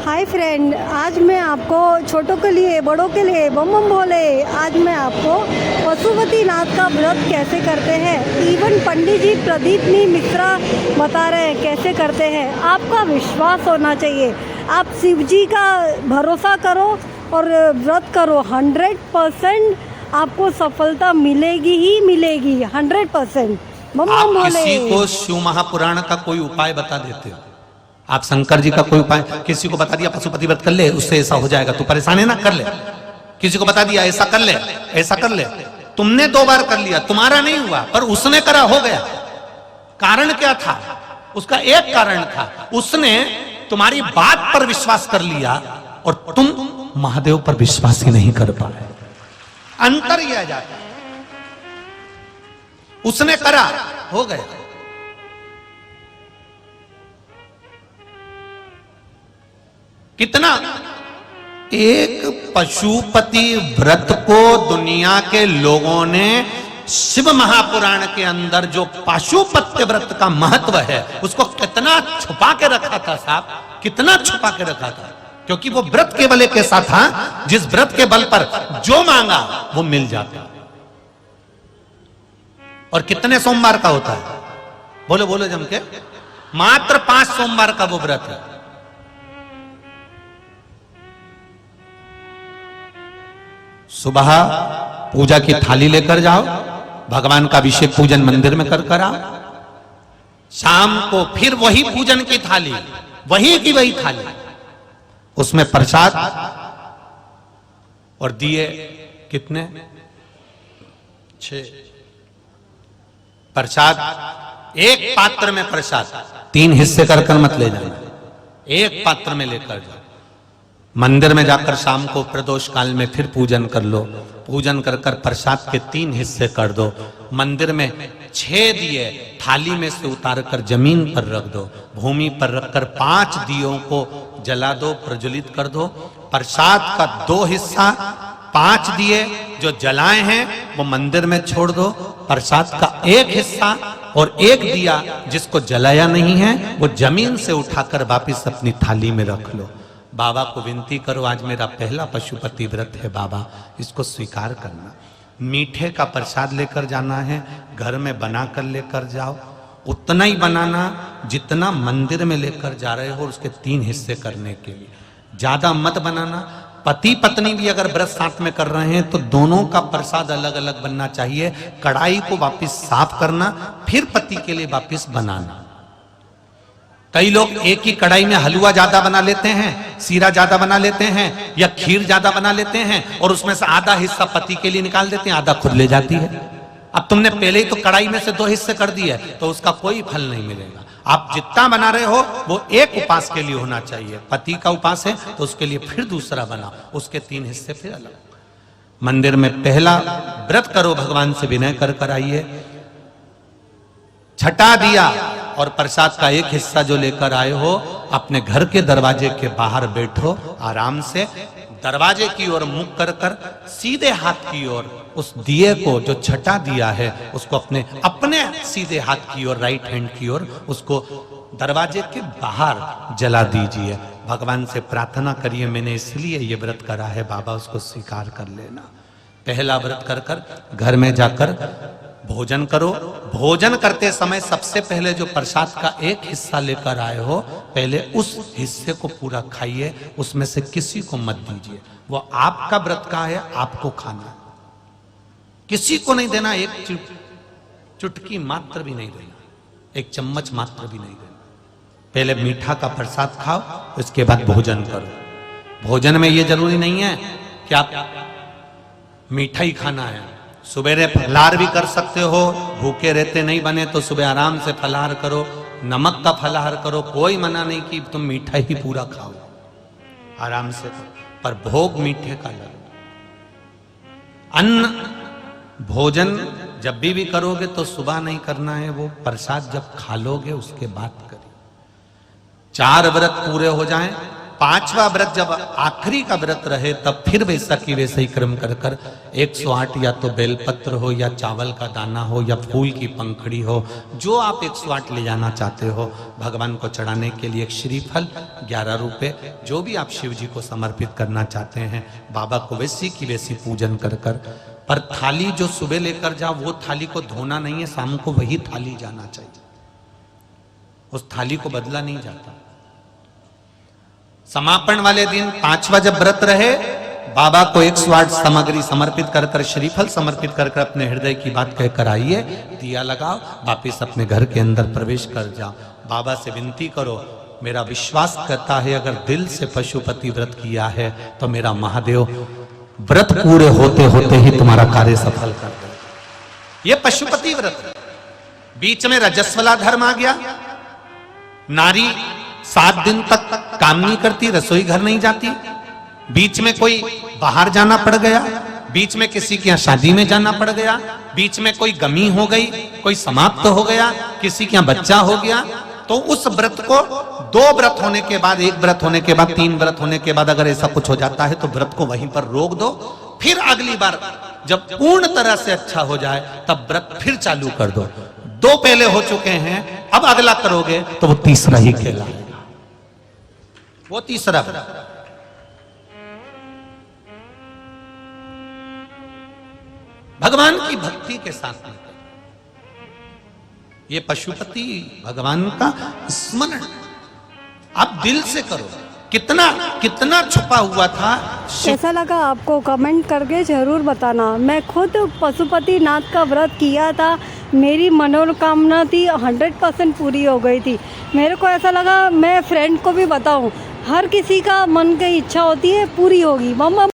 Hi friend, आज मैं आपको छोटों के लिए बड़ों के लिए बम बम भोले। आज मैं आपको पशुपति नाथ का व्रत कैसे करते हैं, इवन पंडित जी प्रदीपनी मिश्रा बता रहे हैं कैसे करते हैं। आपका विश्वास होना चाहिए। आप शिव जी का भरोसा करो और व्रत करो। 100% आपको सफलता मिलेगी ही मिलेगी। 100%। बम बम भोले। किसी को शिव महापुराण का कोई उपाय बता देते हो, आप शंकर जी का कोई उपाय किसी को बता दिया, पशुपति व्रत कर ले उससे ऐसा हो जाएगा, तू परेशान है ना, कर ले। किसी को बता दिया ऐसा कर ले, ऐसा कर ले, तुमने 2 बार कर लिया, तुम्हारा नहीं हुआ पर उसने करा, हो गया। कारण क्या था? उसका एक कारण था, उसने तुम्हारी बात पर विश्वास कर लिया और तुम महादेव पर विश्वास ही नहीं कर पाए। अंतर यह जाता, उसने करा, हो गया। कितना? एक पशुपति व्रत को दुनिया के लोगों ने शिव महापुराण के अंदर जो पशुपति व्रत का महत्व है उसको कितना छुपा के रखा था साहब, कितना छुपा के रखा था। क्योंकि वो व्रत केवल एक ऐसा था जिस व्रत के बल पर जो मांगा वो मिल जाता। और कितने सोमवार का होता है? बोलो बोलो जम के। मात्र 5 सोमवार का वो व्रत है। सुबह पूजा की थाली लेकर जाओ, भगवान का अभिषेक पूजन मंदिर में कर आओ। शाम को फिर वही पूजन की थाली, वही की वही थाली, उसमें प्रसाद और दिए कितने? 6 प्रसाद। एक पात्र में प्रसाद, 3 हिस्से कर मत ले जाना, एक पात्र में लेकर जाओ। मंदिर में जाकर शाम को प्रदोष काल में फिर पूजन कर लो। पूजन कर कर प्रसाद के 3 हिस्से कर दो। मंदिर में 6 दिए थाली में से उतार कर जमीन पर रख दो। भूमि पर रखकर 5 दियों को जला दो, प्रज्वलित कर दो। प्रसाद का 2 हिस्सा, 5 दिए जो जलाए हैं वो मंदिर में छोड़ दो। प्रसाद का 1 हिस्सा और 1 दिया जिसको जलाया नहीं है वो जमीन से उठाकर वापिस अपनी थाली में रख लो। बाबा को विनती करो, आज मेरा पहला पशुपति व्रत है बाबा, इसको स्वीकार करना। मीठे का प्रसाद लेकर जाना है, घर में बना कर लेकर जाओ। उतना ही बनाना जितना मंदिर में लेकर जा रहे हो, उसके 3 हिस्से करने के लिए। ज्यादा मत बनाना। पति पत्नी भी अगर व्रत साथ में कर रहे हैं तो दोनों का प्रसाद अलग अलग बनना चाहिए। कढ़ाई को वापिस साफ करना, फिर पति के लिए वापिस बनाना। कई लोग एक ही कढ़ाई में हलवा ज्यादा बना लेते हैं, सीरा ज्यादा बना लेते हैं या खीर ज्यादा बना लेते हैं और उसमें से आधा हिस्सा पति के लिए निकाल देते हैं, आधा खुद ले जाती है। अब तुमने पहले ही तो कढ़ाई में से 2 हिस्से कर दिए तो उसका कोई फल नहीं मिलेगा। आप जितना बना रहे हो वो एक उपास के लिए होना चाहिए। पति का उपास है तो उसके लिए फिर दूसरा बनाओ, उसके 3 हिस्से फिर अलग। मंदिर में पहला व्रत करो, भगवान से विनय कर कर आइए। छठा दिया और प्रसाद का 1 हिस्सा जो लेकर आए हो अपने घर के दरवाजे के बाहर बैठो, आराम से दरवाजे की ओर मुख कर कर सीधे हाथ की ओर उस दिए को जो छठा दिया है उसको अपने सीधे हाथ की ओर, राइट हैंड की ओर उसको दरवाजे के बाहर जला दीजिए। भगवान से प्रार्थना करिए, मैंने इसलिए ये व्रत करा है बाबा, उसको स्वीकार कर लेना। पहला व्रत कर कर घर में जाकर भोजन करो। भोजन करते समय सबसे पहले जो प्रसाद का 1 हिस्सा लेकर आए हो, पहले उस हिस्से को पूरा खाइए, उसमें से किसी को मत दीजिए। वो आपका व्रत का है, आपको खाना है, किसी को नहीं देना। एक चुटकी मात्र भी नहीं देना, 1 चम्मच मात्र भी नहीं देना। पहले मीठा का प्रसाद खाओ, उसके बाद भोजन करो। भोजन में ये जरूरी नहीं है कि आप मीठा ही खाना है। सुबेरे फलाहार भी कर सकते हो, भूखे रहते नहीं बने तो सुबह आराम से फलाहार करो, नमक का फलाहार करो। कोई मना नहीं कि तुम मीठा ही पूरा खाओ, आराम से। पर भोग मीठे का लग। अन्न भोजन जब भी करोगे तो सुबह नहीं करना है, वो प्रसाद जब खा लोगे उसके बाद करिए। 4 व्रत पूरे हो जाएं पांचवा व्रत जब आखिरी का व्रत रहे तब फिर वैसा की वैसे ही क्रम कर कर 108 या तो बेलपत्र हो या चावल का दाना हो या फूल की पंखड़ी हो, जो आप 108 ले जाना चाहते हो भगवान को चढ़ाने के लिए, एक श्रीफल 11 रुपए, जो भी आप शिव जी को समर्पित करना चाहते हैं बाबा को वैसी की वैसी पूजन कर कर। पर थाली जो सुबह लेकर जाओ वो थाली को धोना नहीं है, शाम को वही थाली जाना चाहिए, उस थाली को बदला नहीं जाता। समापन वाले दिन पांचवा जब व्रत रहे बाबा को 108 सामग्री समर्पित कर कर, श्रीफल समर्पित कर कर अपने हृदय की बात कहकर आइए, दिया लगाओ, वापिस अपने घर के अंदर प्रवेश कर जाओ। बाबा से विनती करो, मेरा विश्वास करता है अगर दिल से पशुपति व्रत किया है तो मेरा महादेव व्रत पूरे होते होते ही तुम्हारा कार्य सफल कर दे। ये पशुपति व्रत। बीच में रजस्वला धर्म आ गया, नारी 7 दिन तक काम नहीं करती, रसोई घर नहीं जाती, बीच में कोई बाहर जाना पड़ गया, बीच में किसी के यहाँ शादी में जाना पड़ गया, बीच में कोई गमी हो गई, कोई समाप्त हो गया, किसी के यहाँ बच्चा हो गया, तो उस व्रत को 2 व्रत होने के बाद, 1 व्रत होने के बाद, 3 व्रत होने के बाद अगर ऐसा कुछ हो जाता है तो व्रत को वहीं पर रोक दो, फिर अगली बार जब पूर्ण तरह से अच्छा हो जाए तब व्रत फिर चालू कर दो। 2 पहले हो चुके हैं, अब अगला करोगे तो वो तीसरा ही कहलाएगा, वो तीसरा व्रत। भगवान की भक्ति के साथ में ये पशुपति भगवान का स्मरण आप दिल से करो। कितना कितना छुपा हुआ था। कैसा लगा आपको कमेंट करके ज़रूर बताना। मैं खुद पशुपति नाथ का व्रत किया था, मेरी मनोकामना थी 100% पूरी हो गई थी। मेरे को ऐसा लगा मैं फ्रेंड को भी बताऊं, हर किसी का मन की इच्छा होती है पूरी होगी। मम्मा